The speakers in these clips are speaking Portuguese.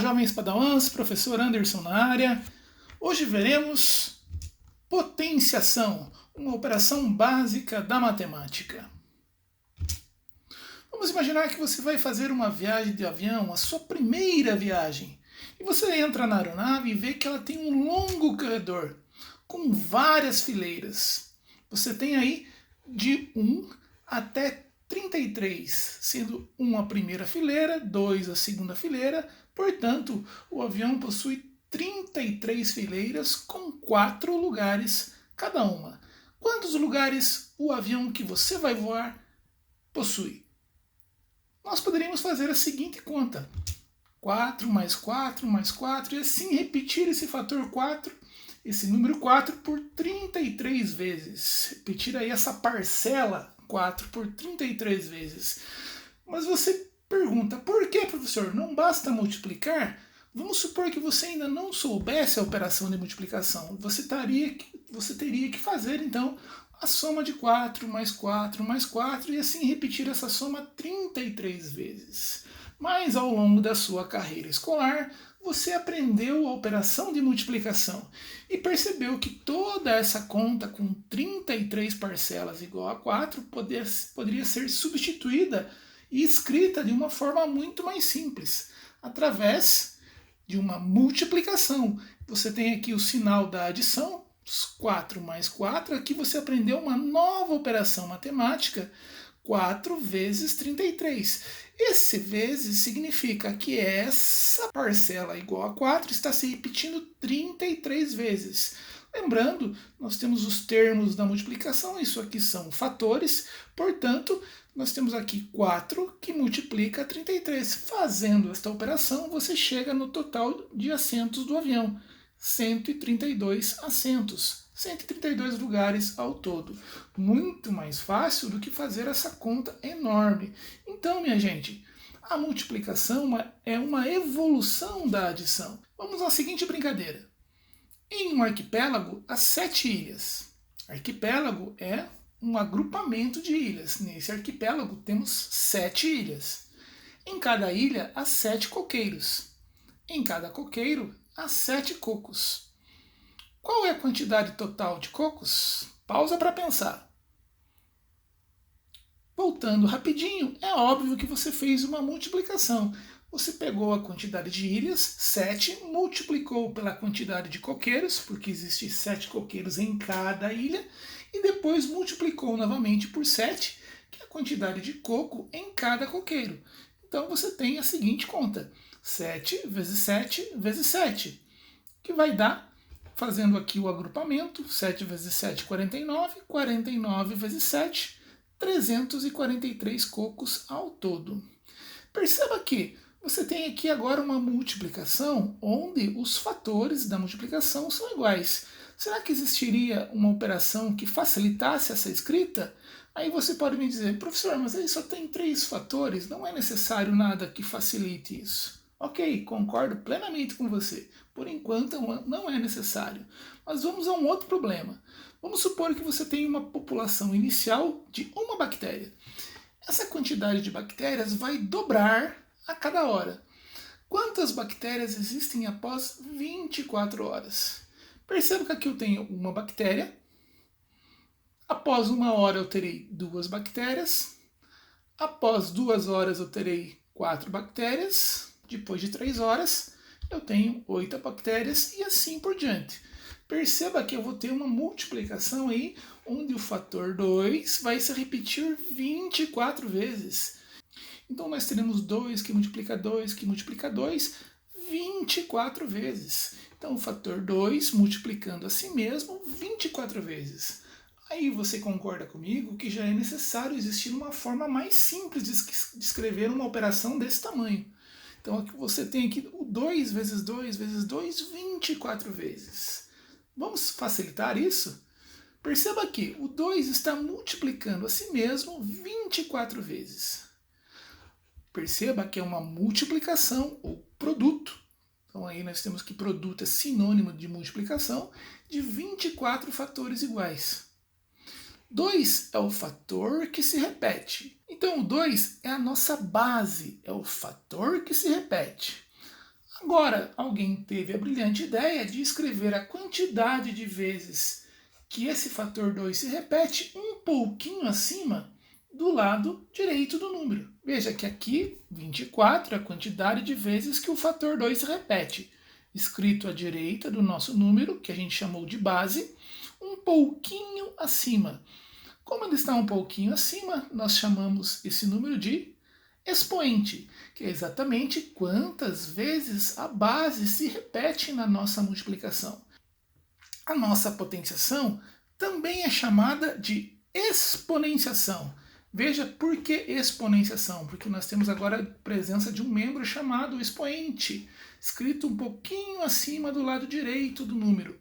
jovens padawans, professor Anderson na área. Hoje veremos potenciação, uma operação básica da matemática. Vamos imaginar que você vai fazer uma viagem de avião, a sua primeira viagem. E você entra na aeronave e vê que ela tem um longo corredor, com várias fileiras. Você tem aí de 1 até 33, sendo 1 a primeira fileira, 2 a segunda fileira. Portanto, o avião possui 33 fileiras com 4 lugares cada uma. Quantos lugares o avião que você vai voar possui? Nós poderíamos fazer a seguinte conta: 4 mais 4 mais 4, e assim repetir esse fator 4, esse número 4 por 33 vezes. Repetir aí essa parcela 4 por 33 vezes. Mas você pergunta, por que, professor? Não basta multiplicar? Vamos supor que você ainda não soubesse a operação de multiplicação. Você teria que fazer, então, a soma de 4 mais 4 mais 4 e assim repetir essa soma 33 vezes. Mas ao longo da sua carreira escolar, você aprendeu a operação de multiplicação e percebeu que toda essa conta com 33 parcelas igual a 4 poderia ser substituída e escrita de uma forma muito mais simples, através de uma multiplicação. Você tem aqui o sinal da adição, 4 mais 4, aqui você aprendeu uma nova operação matemática, 4 vezes 33. Esse vezes significa que essa parcela igual a 4 está se repetindo 33 vezes. Lembrando, nós temos os termos da multiplicação, isso aqui são fatores, portanto, nós temos aqui 4 que multiplica 33. Fazendo esta operação, você chega no total de assentos do avião, 132 assentos. 132 lugares ao todo. Muito mais fácil do que fazer essa conta enorme. Então, minha gente, a multiplicação é uma evolução da adição. Vamos à seguinte brincadeira. Em um arquipélago, há 7 ilhas. Arquipélago é um agrupamento de ilhas. Nesse arquipélago temos 7 ilhas. Em cada ilha, há 7 coqueiros. Em cada coqueiro, há 7 cocos. Qual é a quantidade total de cocos? Pausa para pensar. Voltando rapidinho, é óbvio que você fez uma multiplicação. Você pegou a quantidade de ilhas, 7, multiplicou pela quantidade de coqueiros, porque existe 7 coqueiros em cada ilha, e depois multiplicou novamente por 7, que é a quantidade de coco em cada coqueiro. Então você tem a seguinte conta: 7 vezes 7 vezes 7, que vai dar, fazendo aqui o agrupamento, 7 vezes 7, 49, 49 vezes 7, 343 cocos ao todo. Perceba que você tem aqui agora uma multiplicação onde os fatores da multiplicação são iguais. Será que existiria uma operação que facilitasse essa escrita? Aí você pode me dizer, professor, mas aí só tem 3 fatores, não é necessário nada que facilite isso. Ok, concordo plenamente com você. Por enquanto não é necessário. Mas vamos a um outro problema. Vamos supor que você tem uma população inicial de uma bactéria. Essa quantidade de bactérias vai dobrar a cada hora. Quantas bactérias existem após 24 horas? Perceba que aqui eu tenho uma bactéria. Após 1 hora eu terei 2 bactérias. Após 2 horas eu terei 4 bactérias. Depois de 3 horas, eu tenho 8 bactérias e assim por diante. Perceba que eu vou ter uma multiplicação aí, onde o fator 2 vai se repetir 24 vezes. Então nós teremos 2 que multiplica 2, que multiplica 2, 24 vezes. Então o fator 2 multiplicando a si mesmo 24 vezes. Aí você concorda comigo que já é necessário existir uma forma mais simples de escrever uma operação desse tamanho. Então aqui você tem aqui o 2 vezes 2 vezes 2, 24 vezes. Vamos facilitar isso? Perceba que o 2 está multiplicando a si mesmo 24 vezes. Perceba que é uma multiplicação ou produto. Então aí nós temos que produto é sinônimo de multiplicação de 24 fatores iguais. 2 é o fator que se repete. Então o 2 é a nossa base, é o fator que se repete. Agora, alguém teve a brilhante ideia de escrever a quantidade de vezes que esse fator 2 se repete um pouquinho acima do lado direito do número. Veja que aqui 24 é a quantidade de vezes que o fator 2 se repete. Escrito à direita do nosso número, que a gente chamou de base, um pouquinho acima. Como ele está um pouquinho acima, nós chamamos esse número de expoente, que é exatamente quantas vezes a base se repete na nossa multiplicação. A nossa potenciação também é chamada de exponenciação. Veja por que exponenciação, porque nós temos agora a presença de um membro chamado expoente, escrito um pouquinho acima do lado direito do número.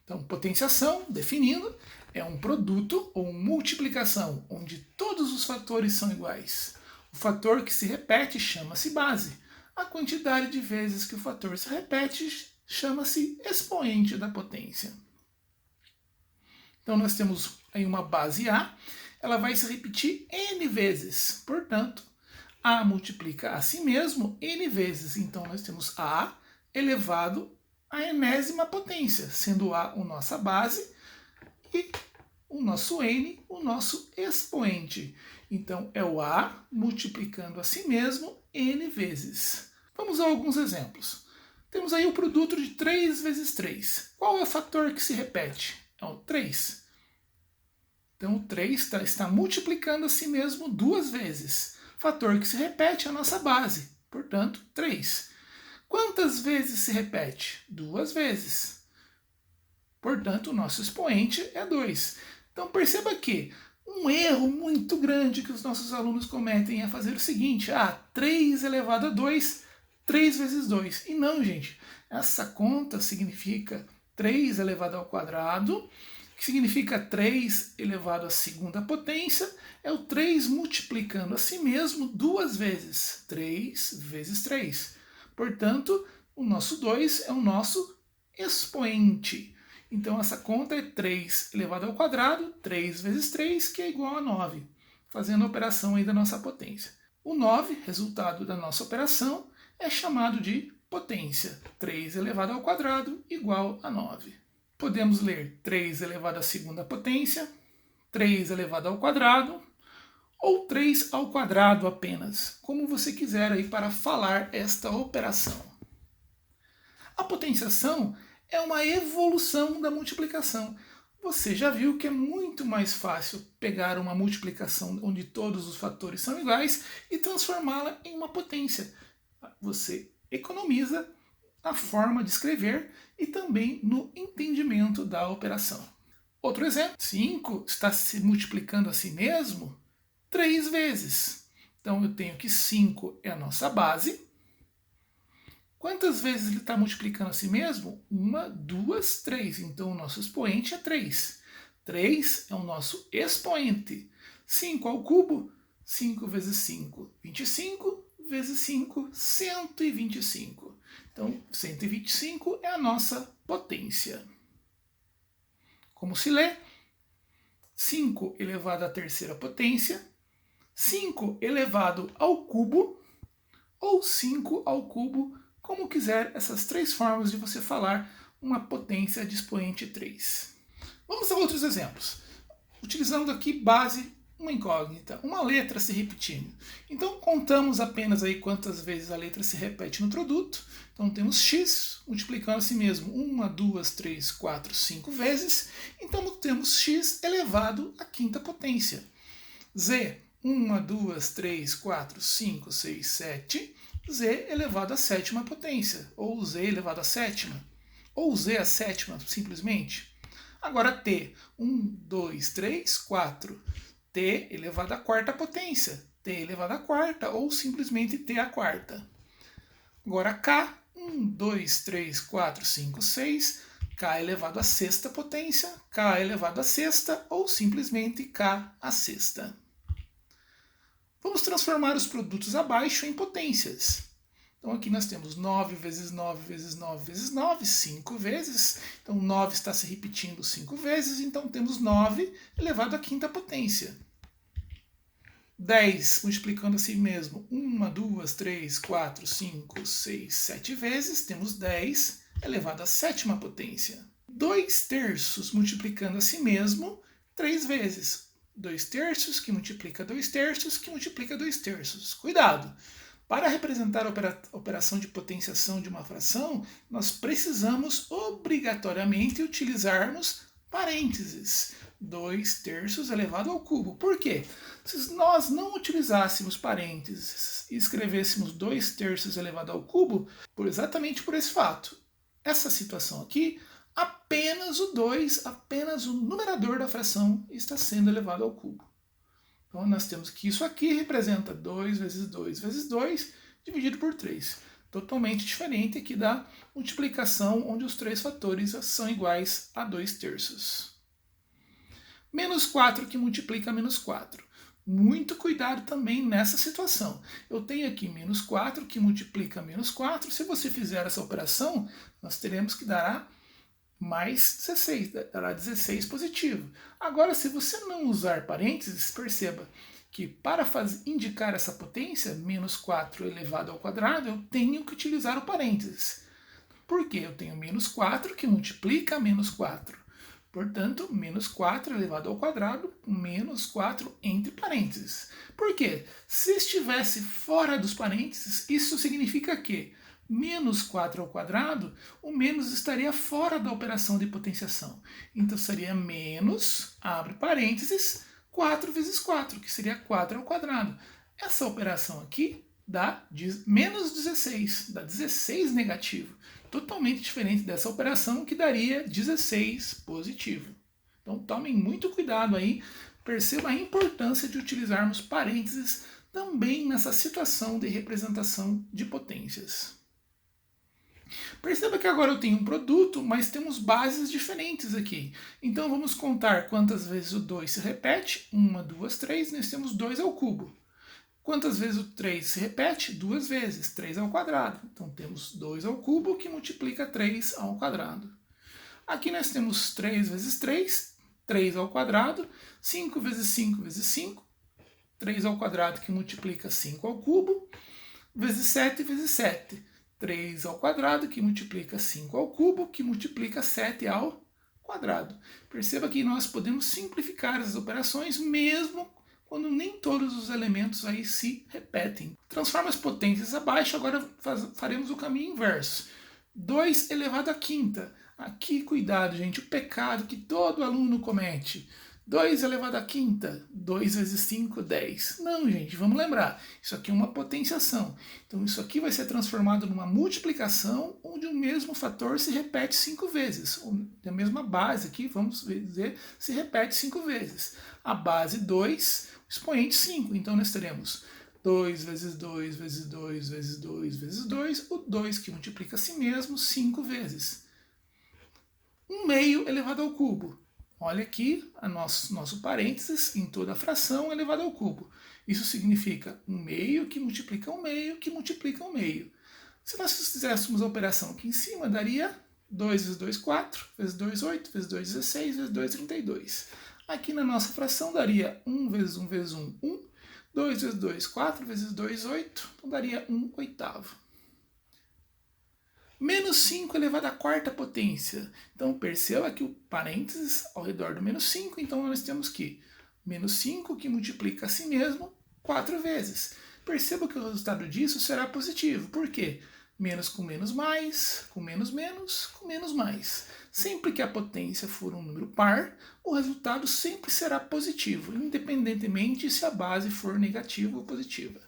Então, potenciação, definindo, é um produto ou multiplicação, onde todos os fatores são iguais. O fator que se repete chama-se base. A quantidade de vezes que o fator se repete chama-se expoente da potência. Então, nós temos aí uma base A, ela vai se repetir n vezes. Portanto, A multiplica a si mesmo n vezes. Então, nós temos A elevado à enésima potência, sendo A a nossa base e o nosso n, o nosso expoente. Então, é o A multiplicando a si mesmo n vezes. Vamos a alguns exemplos. Temos aí o produto de 3 vezes 3. Qual é o fator que se repete? É o 3. Então, o 3 está multiplicando a si mesmo 2 vezes. O fator que se repete é a nossa base. Portanto, 3. Quantas vezes se repete? 2 vezes. Portanto, o nosso expoente é 2. Então, perceba que um erro muito grande que os nossos alunos cometem é fazer o seguinte: 3 elevado a 2, 3 vezes 2. E não, gente. Essa conta significa 3 elevado ao quadrado, que significa 3 elevado à segunda potência, é o 3 multiplicando a si mesmo 2 vezes. 3 vezes 3. Portanto, o nosso 2 é o nosso expoente. Então, essa conta é 3 elevado ao quadrado, 3 vezes 3, que é igual a 9, fazendo a operação aí da nossa potência. O 9, resultado da nossa operação, é chamado de potência. 3 elevado ao quadrado igual a 9. Podemos ler 3 elevado à segunda potência, 3 elevado ao quadrado, ou 3 ao quadrado apenas, como você quiser aí para falar esta operação. A potenciação é uma evolução da multiplicação. Você já viu que é muito mais fácil pegar uma multiplicação onde todos os fatores são iguais e transformá-la em uma potência. Você economiza na forma de escrever e também no entendimento da operação. Outro exemplo, 5 está se multiplicando a si mesmo 3 vezes. Então eu tenho que 5 é a nossa base. Quantas vezes ele está multiplicando a si mesmo? 1, 2, 3. Então o nosso expoente é 3. 3 é o nosso expoente. 5 ao cubo, 5 vezes 5, 25, vezes 5, 125. Então 125 é a nossa potência. Como se lê? 5 elevado à terceira potência, 5 elevado ao cubo, ou 5 ao cubo, como quiser, essas 3 formas de você falar uma potência de expoente 3. Vamos a outros exemplos. Utilizando aqui base, uma incógnita, uma letra se repetindo. Então contamos apenas aí quantas vezes a letra se repete no produto. Então temos x multiplicando a si mesmo 1, 2, 3, 4, 5 vezes. Então temos x elevado à quinta potência. Z, 1, 2, 3, 4, 5, 6, 7. Z elevado à sétima potência, ou Z elevado à sétima, ou Z à sétima, simplesmente. Agora T, 1, 2, 3, 4. T elevado à quarta potência, T elevado à quarta, ou simplesmente T à quarta. Agora K, 1, 2, 3, 4, 5, 6. K elevado à sexta potência, K elevado à sexta, ou simplesmente K à sexta. Vamos transformar os produtos abaixo em potências. Então aqui nós temos 9 vezes 9 vezes 9 vezes 9, 5 vezes. Então 9 está se repetindo 5 vezes, então temos 9 elevado à quinta potência. 10 multiplicando a si mesmo 1, 2, 3, 4, 5, 6, 7 vezes, temos 10 elevado à sétima potência. 2 terços multiplicando a si mesmo 3 vezes. 2 terços que multiplica 2 terços que multiplica 2 terços. Cuidado! Para representar a operação de potenciação de uma fração, nós precisamos obrigatoriamente utilizarmos parênteses. 2 terços elevado ao cubo. Por quê? Se nós não utilizássemos parênteses e escrevêssemos 2 terços elevado ao cubo, exatamente por esse fato, essa situação aqui, apenas o 2, apenas o numerador da fração está sendo elevado ao cubo. Então nós temos que isso aqui representa 2 vezes 2 vezes 2 dividido por 3. Totalmente diferente aqui da multiplicação, onde os três fatores são iguais a 2 terços. Menos 4 que multiplica menos 4. Muito cuidado também nessa situação. Eu tenho aqui menos 4 que multiplica menos 4. Se você fizer essa operação, nós teremos que dar mais 16, dará 16 positivo. Agora, se você não usar parênteses, perceba que para indicar essa potência, menos 4 elevado ao quadrado, eu tenho que utilizar o parênteses. Por quê? Eu tenho menos 4 que multiplica menos 4. Portanto, menos 4 elevado ao quadrado, menos 4 entre parênteses. Por quê? Se estivesse fora dos parênteses, isso significa que menos 4 ao quadrado, o menos estaria fora da operação de potenciação. Então seria menos, abre parênteses, 4 vezes 4, que seria 4 ao quadrado. Essa operação aqui dá menos 16, dá 16 negativo. Totalmente diferente dessa operação que daria 16 positivo. Então tomem muito cuidado aí, perceba a importância de utilizarmos parênteses também nessa situação de representação de potências. Perceba que agora eu tenho um produto, mas temos bases diferentes aqui. Então vamos contar quantas vezes o 2 se repete. 1, 2, 3, nós temos 2 ao cubo. Quantas vezes o 3 se repete? 2 vezes, 3 ao quadrado. Então temos 2 ao cubo que multiplica 3 ao quadrado. Aqui nós temos 3 vezes 3, 3 ao quadrado. 5 vezes 5 vezes 5, 3 ao quadrado que multiplica 5 ao cubo. Vezes 7 vezes 7. 3 ao quadrado, que multiplica 5 ao cubo, que multiplica 7 ao quadrado. Perceba que nós podemos simplificar as operações mesmo quando nem todos os elementos aí se repetem. Transforma as potências abaixo, agora faremos o caminho inverso. 2 elevado à quinta. Aqui, cuidado, gente, o pecado que todo aluno comete. 2 elevado à quinta, 2 vezes 5, 10. Não, gente, vamos lembrar, isso aqui é uma potenciação. Então isso aqui vai ser transformado numa multiplicação, onde o mesmo fator se repete 5 vezes. A mesma base aqui, vamos dizer, se repete 5 vezes. A base 2, o expoente 5. Então nós teremos 2 vezes 2 vezes 2 vezes 2 vezes 2, o 2 que multiplica a si mesmo 5 vezes. 1 meio elevado ao cubo. Olha aqui a nosso parênteses em toda a fração elevado ao cubo. Isso significa 1 meio que multiplica 1 meio que multiplica 1 meio. Se nós fizéssemos a operação aqui em cima, daria 2 vezes 2, 4, vezes 2, 8, vezes 2, 16, vezes 2, 32. Aqui na nossa fração daria 1 vezes 1 vezes 1, 1. 2 vezes 2, 4, vezes 2, 8. Então daria 1 oitavo. Menos 5 elevado à quarta potência. Então perceba que o parênteses ao redor do menos 5, então nós temos que menos 5 que multiplica a si mesmo 4 vezes. Perceba que o resultado disso será positivo. Por quê? Menos com menos mais, com menos menos, com menos mais. Sempre que a potência for um número par, o resultado sempre será positivo, independentemente se a base for negativa ou positiva.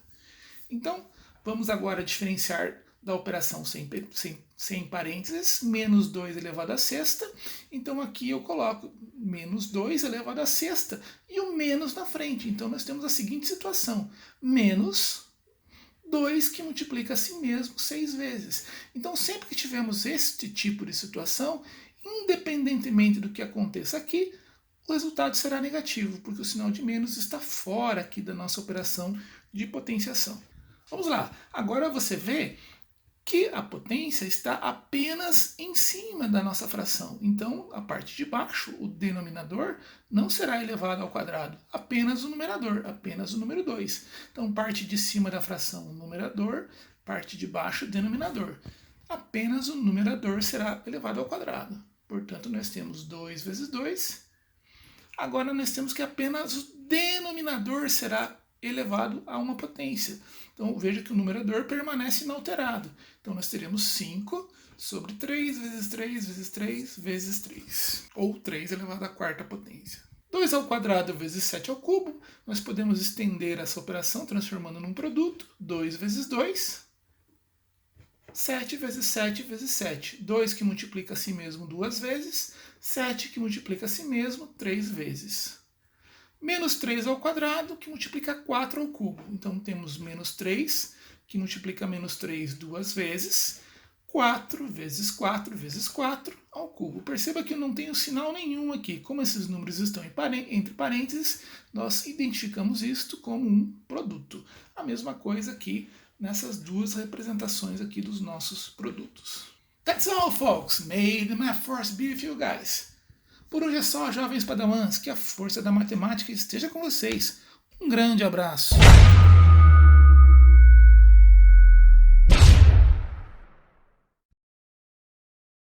Então, vamos agora diferenciar da operação sem parênteses, menos 2 elevado à sexta. Então aqui eu coloco menos 2 elevado à sexta e o menos na frente. Então nós temos a seguinte situação, menos 2 que multiplica a si mesmo 6 vezes. Então sempre que tivermos este tipo de situação, independentemente do que aconteça aqui, o resultado será negativo, porque o sinal de menos está fora aqui da nossa operação de potenciação. Vamos lá, agora você vê que a potência está apenas em cima da nossa fração. Então, a parte de baixo, o denominador, não será elevado ao quadrado, apenas o numerador, apenas o número 2. Então, parte de cima da fração, o numerador, parte de baixo, o denominador. Apenas o numerador será elevado ao quadrado. Portanto, nós temos 2 vezes 2. Agora, nós temos que apenas o denominador será elevado a uma potência. Então, veja que o numerador permanece inalterado. Então, nós teremos 5 sobre 3 vezes 3 vezes 3 vezes 3. Ou 3 elevado à quarta potência. 2 ao quadrado vezes 7 ao cubo. Nós podemos estender essa operação transformando num produto. 2 vezes 2. 7 vezes 7 vezes 7. 2 que multiplica a si mesmo 2 vezes. 7 que multiplica a si mesmo 3 vezes. Menos 3 ao quadrado, que multiplica 4 ao cubo. Então, temos menos 3, que multiplica menos 3 duas vezes. 4 vezes 4 vezes 4 ao cubo. Perceba que eu não tenho sinal nenhum aqui. Como esses números estão entre parênteses, nós identificamos isto como um produto. A mesma coisa aqui nessas duas representações aqui dos nossos produtos. That's all, folks. May the math force be with you guys. Por hoje é só, jovens padawans, que a força da matemática esteja com vocês. Um grande abraço.